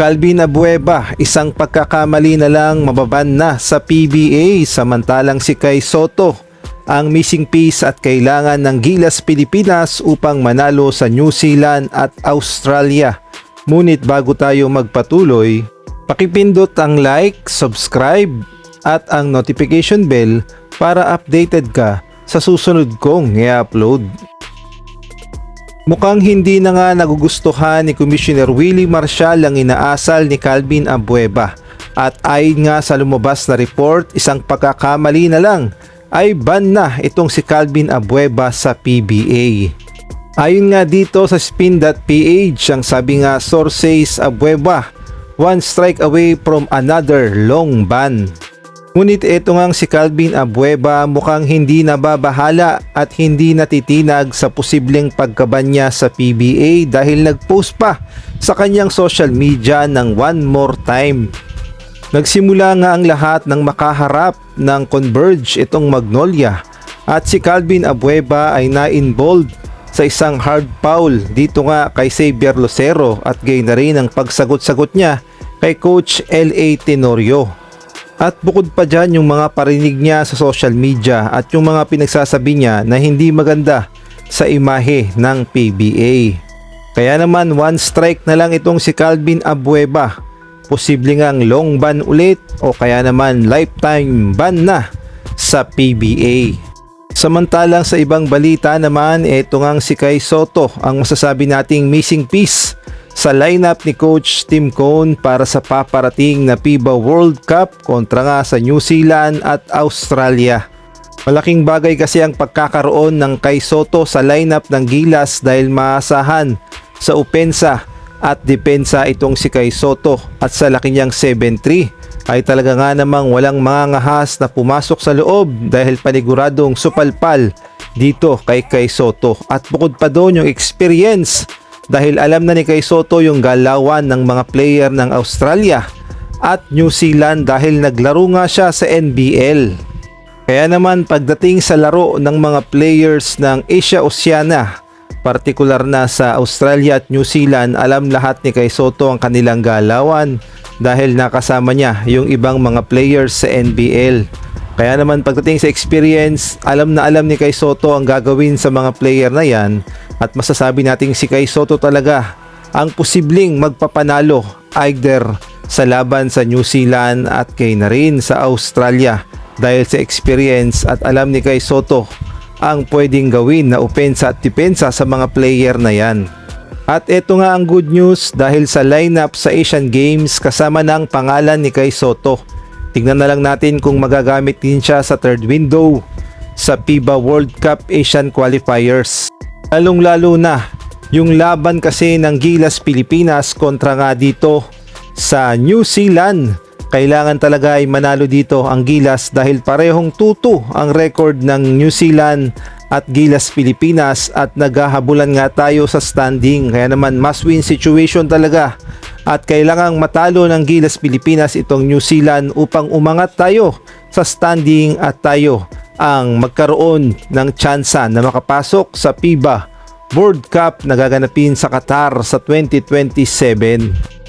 Calvin Abueva, isang pagkakamali na lang mababan na sa PBA, samantalang si Kai Sotto ang missing piece at kailangan ng Gilas Pilipinas upang manalo sa New Zealand at Australia. Ngunit bago tayo magpatuloy, pakipindot ang like, subscribe at ang notification bell para updated ka sa susunod kong i-upload. Mukhang hindi na nga nagugustuhan ni Commissioner Willie Marcial ang inaasal ni Calvin Abueva, at ayon nga sa lumabas na report, isang pagkakamali na lang ay ban na itong si Calvin Abueva sa PBA. Ayon nga dito sa spin.ph, ang sabi nga, sources, Abueva one strike away from another long ban. Ngunit ito ngang si Calvin Abueva mukhang hindi nababahala at hindi natitinag sa posibleng pagkaban niya sa PBA dahil nagpost pa sa kanyang social media ng one more time. Nagsimula nga ang lahat ng makaharap ng Converge itong Magnolia, at si Calvin Abueva ay na-involved sa isang hard foul dito nga kay Xavier Lucero, at gayon na rin ang pagsagot-sagot niya kay Coach L.A. Tenorio. At bukod pa dyan yung mga parinig niya sa social media at yung mga pinagsasabi niya na hindi maganda sa imahe ng PBA. Kaya naman one strike na lang itong si Calvin Abueva. Posible ngang long ban ulit o kaya naman lifetime ban na sa PBA. Samantalang sa ibang balita naman, ito ngang si Kai Sotto ang masasabi nating missing piece sa lineup ni Coach Tim Cone para sa paparating na FIBA World Cup kontra nga sa New Zealand at Australia. Malaking bagay kasi ang pagkakaroon ng Kai Sotto sa lineup ng Gilas dahil maasahan sa opensa at depensa itong si Kai Sotto, at sa laki niyang 7'3" ay talaga nga namang walang mangangahas na pumasok sa loob dahil paniguradong supalpal dito kay Kai Sotto. At bukod pa doon yung experience, dahil alam na ni Kai Sotto yung galawan ng mga player ng Australia at New Zealand dahil naglaro nga siya sa NBL. Kaya naman pagdating sa laro ng mga players ng Asia Oceania, partikular na sa Australia at New Zealand, alam lahat ni Kai Sotto ang kanilang galawan dahil nakasama niya yung ibang mga players sa NBL. Kaya naman pagdating sa experience, alam na alam ni Kai Sotto ang gagawin sa mga player na yan, at masasabi nating si Kai Sotto talaga ang posibleng magpapanalo either sa laban sa New Zealand at kay na rin sa Australia dahil sa experience, at alam ni Kai Sotto ang pwedeng gawin na opensa at depensa sa mga player na yan. At ito nga ang good news, dahil sa lineup sa Asian Games kasama ng pangalan ni Kai Sotto. Tingnan na lang natin kung magagamit din siya sa third window sa FIBA World Cup Asian Qualifiers. Lalong-lalo na yung laban kasi ng Gilas Pilipinas kontra nga dito sa New Zealand. Kailangan talaga ay manalo dito ang Gilas dahil parehong 2-2 ang record ng New Zealand at Gilas Pilipinas, at naghahabulan nga tayo sa standing. Kaya naman must win situation talaga, at kailangang matalo ng Gilas Pilipinas itong New Zealand upang umangat tayo sa standing at tayo ang magkaroon ng tsansa na makapasok sa FIBA World Cup na gaganapin sa Qatar sa 2027.